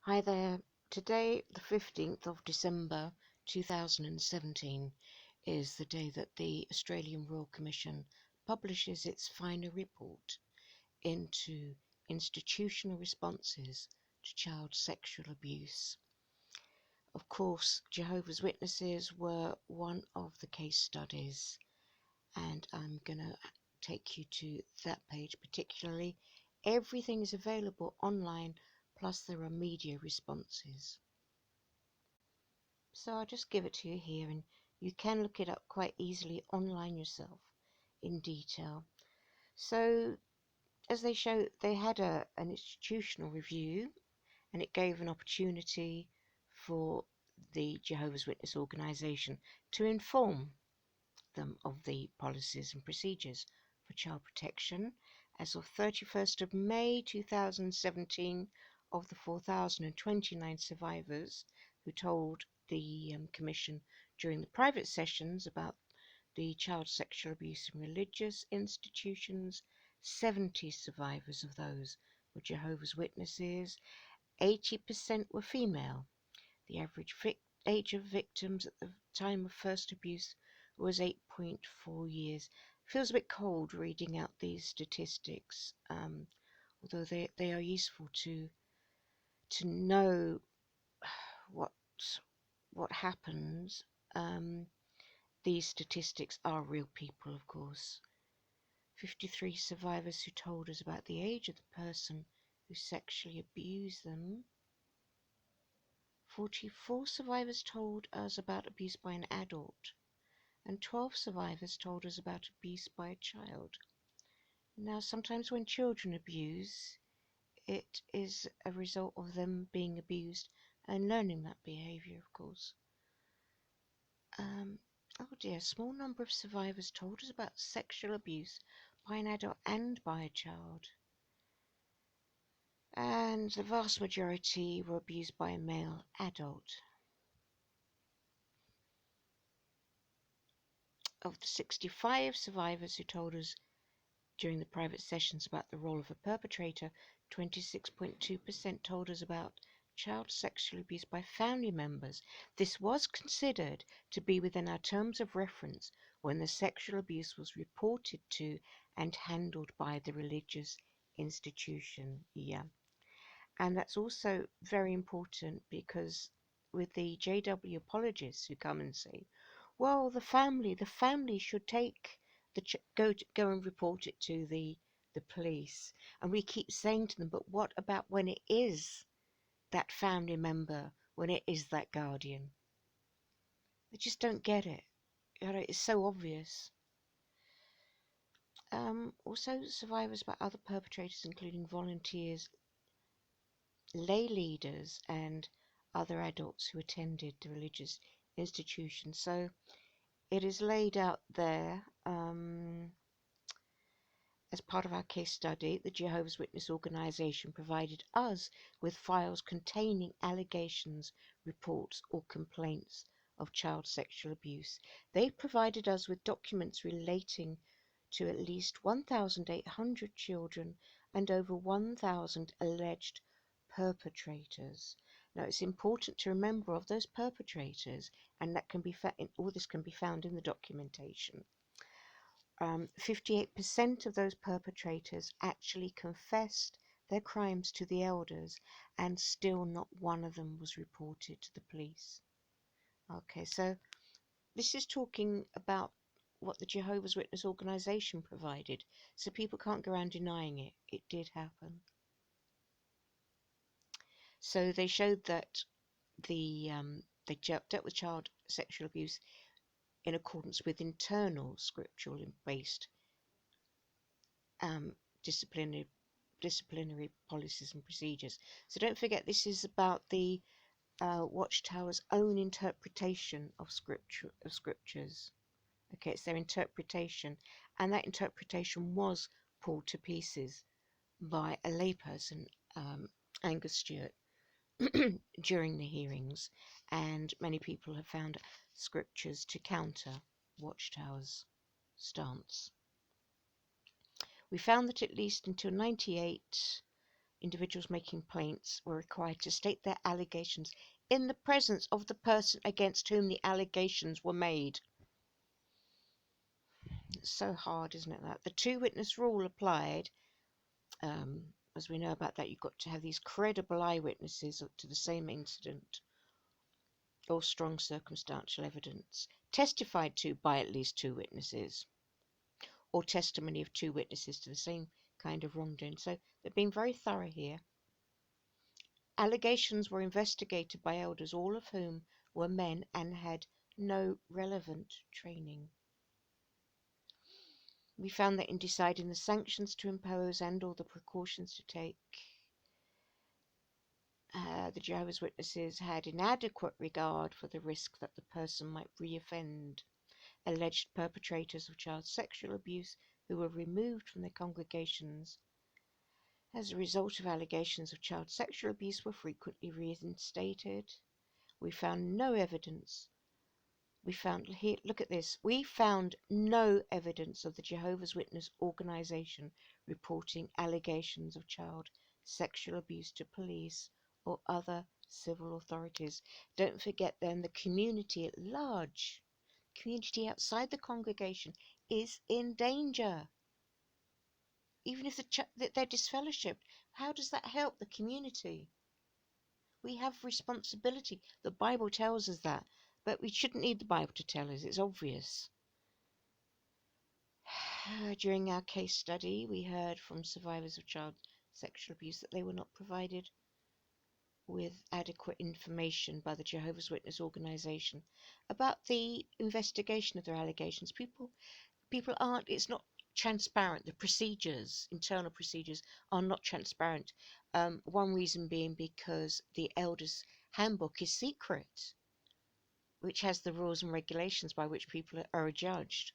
Hi there. Today, the 15th of December 2017, is the day that the Australian Royal Commission publishes its final report into institutional responses to child sexual abuse. Of course, Jehovah's Witnesses were one of the case studies, and I'm going to take you to that page particularly. Everything is available online, plus there are media responses. So I'll just give it to you here, and you can look it up quite easily online yourself in detail. So as they show, they had an institutional review, and it gave an opportunity for the Jehovah's Witness organisation to inform them of the policies and procedures for child protection. As of 31st of May 2017, of the 4,029 survivors who told the Commission during the private sessions about the child sexual abuse in religious institutions, 70 survivors of those were Jehovah's Witnesses. 80% were female. The average age of victims at the time of first abuse was 8.4 years. Feels a bit cold reading out these statistics, although they are useful to know what happens. These statistics are real people, of course. 53 survivors who told us about the age of the person who sexually abused them. 44 survivors told us about abuse by an adult, and 12 survivors told us about abuse by a child. Now, sometimes when children abuse, it is a result of them being abused and learning that behaviour, of course. Oh dear, a small number of survivors told us about sexual abuse by an adult and by a child. And the vast majority were abused by a male adult. Of the 65 survivors who told us during the private sessions about the role of a perpetrator, 26.2% told us about child sexual abuse by family members. This was considered to be within our terms of reference when the sexual abuse was reported to and handled by the religious institution. Yeah. And that's also very important, because with the JW apologists who come and say, well, the family should take go and report it to the police, and we keep saying to them, but what about when it is that family member, when it is that guardian? They just don't get it. You know, it's so obvious. Also, survivors by other perpetrators, including volunteers, lay leaders, and other adults who attended the religious institution. So it is laid out there. As part of our case study, the Jehovah's Witness organisation provided us with files containing allegations, reports or complaints of child sexual abuse. They provided us with documents relating to at least 1,800 children and over 1,000 alleged perpetrators. Now, it's important to remember, of those perpetrators, and that can be all this can be found in the documentation. 58% of those perpetrators actually confessed their crimes to the elders, and still not one of them was reported to the police. Okay, so this is talking about what the Jehovah's Witness organisation provided, so people can't go around denying it. It did happen. So they showed that they dealt with child sexual abuse in accordance with internal scriptural based disciplinary policies and procedures. So don't forget, this is about the Watchtower's own interpretation of scriptures. Okay, it's their interpretation, and that interpretation was pulled to pieces by a layperson, Angus Stewart, during the hearings, and many people have found scriptures to counter Watchtower's stance. We found that at least until 98, individuals making complaints were required to state their allegations in the presence of the person against whom the allegations were made. It's so hard, isn't it, that? The two-witness rule applied. As we know about that, you've got to have these credible eyewitnesses to the same incident or strong circumstantial evidence testified to by at least two witnesses, or testimony of two witnesses to the same kind of wrongdoing. So they've been very thorough here. Allegations were investigated by elders, all of whom were men and had no relevant training. We found that in deciding the sanctions to impose and all the precautions to take, the Jehovah's Witnesses had inadequate regard for the risk that the person might reoffend. Alleged perpetrators of child sexual abuse who were removed from their congregations as a result of allegations of child sexual abuse were frequently reinstated. We found no evidence. Look at this. We found no evidence of the Jehovah's Witness organization reporting allegations of child sexual abuse to police or other civil authorities. Don't forget then the community at large, community outside the congregation, is in danger. Even if they're disfellowshipped, how does that help the community? We have responsibility. The Bible tells us that, but we shouldn't need the Bible to tell us. It's obvious. During our case study, we heard from survivors of child sexual abuse that they were not provided with adequate information by the Jehovah's Witness organization about the investigation of their allegations. People aren't, it's not transparent. The procedures, internal procedures, are not transparent. One reason being because the elders' handbook is secret, which has the rules and regulations by which people are judged.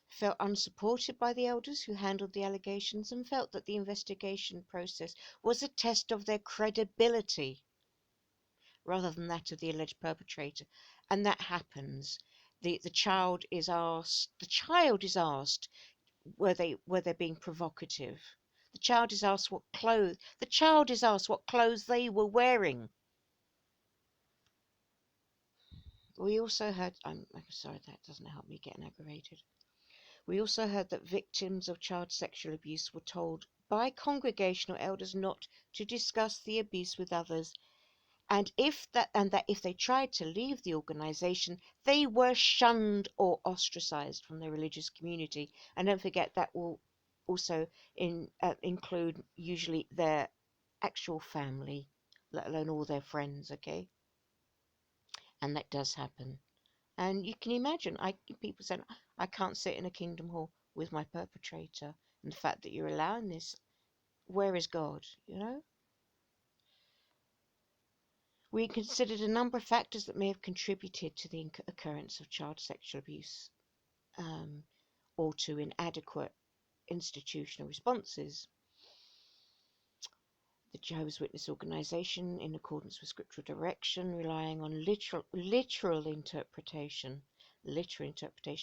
Felt unsupported by the elders who handled the allegations and felt that the investigation process was a test of their credibility rather than that of the alleged perpetrator. And that happens. The child is asked were they being provocative. The child is asked what clothes they were wearing. We also heard, I'm sorry, that doesn't help me getting aggravated. We also heard that victims of child sexual abuse were told by congregational elders not to discuss the abuse with others, and that if they tried to leave the organization, they were shunned or ostracized from their religious community. And don't forget that will also include usually their actual family, let alone all their friends. Okay, and that does happen. And you can imagine, people saying, I can't sit in a kingdom hall with my perpetrator. And the fact that you're allowing this, where is God? You know? We considered a number of factors that may have contributed to the occurrence of child sexual abuse or to inadequate institutional responses. The Jehovah's Witness organization, in accordance with scriptural direction, relying on literal interpretation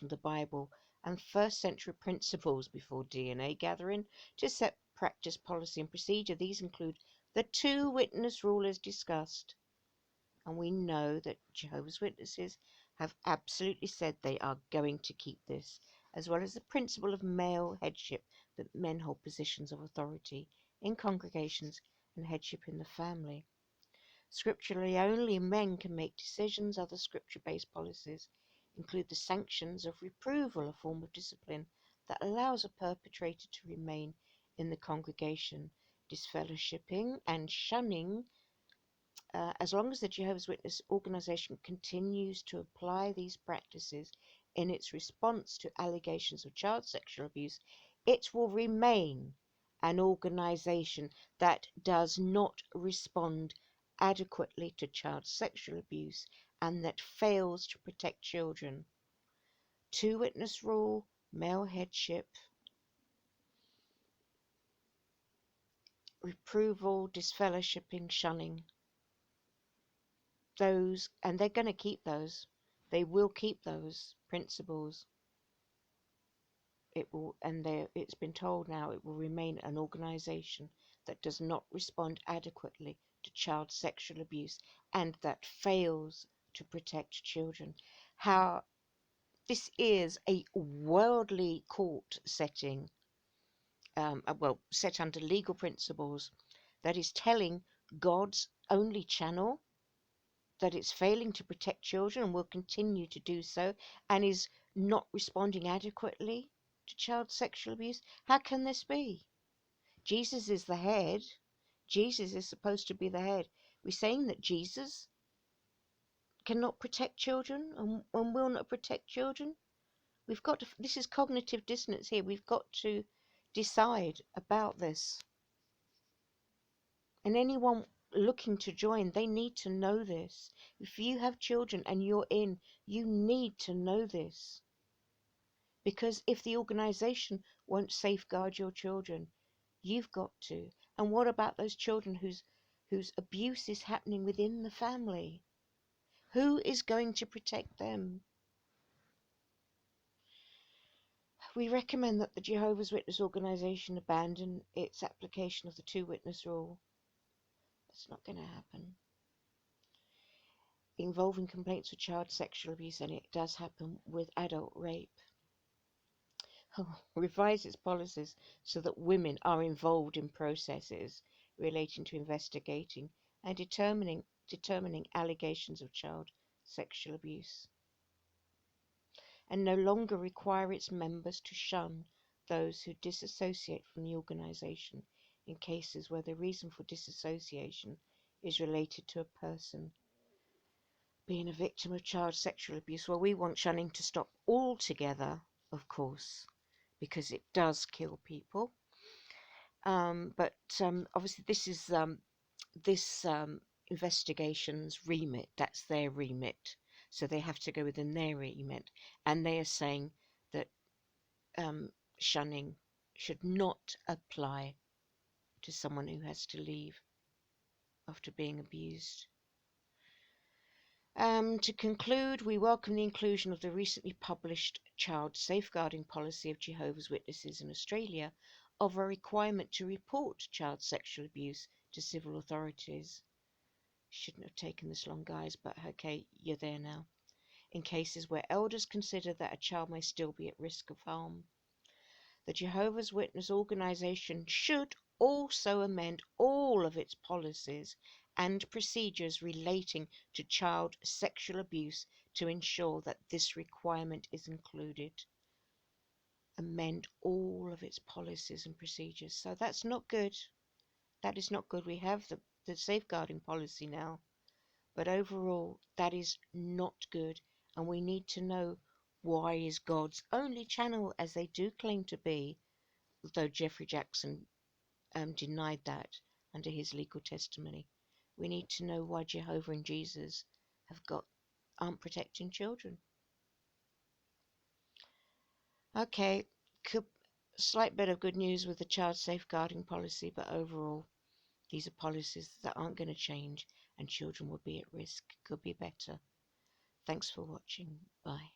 of the Bible and first century principles before DNA gathering to set practice, policy and procedure. These include the two witness rule as discussed. And we know that Jehovah's Witnesses have absolutely said they are going to keep this, as well as the principle of male headship, that men hold positions of authority in congregations and headship in the family. Scripturally, only men can make decisions. Other scripture-based policies include the sanctions of reproval, a form of discipline that allows a perpetrator to remain in the congregation, disfellowshipping and shunning. As long as the Jehovah's Witness organization continues to apply these practices in its response to allegations of child sexual abuse, it will remain an organization that does not respond adequately to child sexual abuse and that fails to protect children. Two witness rule, male headship, reproval, disfellowshipping, shunning. Those, and they're going to keep those. They will keep those principles. It will, and it's been told now, it will remain an organization that does not respond adequately to child sexual abuse and that fails to protect children. How this is a worldly court setting, set under legal principles, that is telling God's only channel that it's failing to protect children and will continue to do so, and is not responding adequately to child sexual abuse. How can this be? Jesus is the head. Jesus is supposed to be the head. We're saying that Jesus cannot protect children and will not protect children. We've got to, this is cognitive dissonance here. We've got to decide about this. And anyone looking to join, they need to know this. If you have children and you're in, you need to know this. Because if the organization won't safeguard your children, you've got to. And what about those children whose abuse is happening within the family? Who is going to protect them? We recommend that the Jehovah's Witness organization abandon its application of the two-witness rule. That's not going to happen. Involving complaints of child sexual abuse, and it does happen with adult rape. Revise its policies so that women are involved in processes relating to investigating and determining allegations of child sexual abuse, and no longer require its members to shun those who disassociate from the organisation in cases where the reason for disassociation is related to a person being a victim of child sexual abuse. Well, we want shunning to stop altogether, of course, because it does kill people. But obviously this is this investigation's remit. That's their remit. So they have to go within their remit. And they are saying that shunning should not apply to someone who has to leave after being abused. To conclude, we welcome the inclusion of the recently published Child Safeguarding Policy of Jehovah's Witnesses in Australia of a requirement to report child sexual abuse to civil authorities. Shouldn't have taken this long, guys, but okay, you're there now. In cases where elders consider that a child may still be at risk of harm. The Jehovah's Witness organisation should also amend all of its policies and procedures relating to child sexual abuse to ensure that this requirement is included. Amend all of its policies and procedures. So that's not good. That is not good. We have the safeguarding policy now, but overall that is not good, and we need to know why is God's only channel, as they do claim to be, though Geoffrey Jackson denied that under his legal testimony. We need to know why Jehovah and Jesus aren't protecting children. Okay, slight bit of good news with the child safeguarding policy, but overall these are policies that aren't going to change, and children will be at risk. Could be better. Thanks for watching. Bye.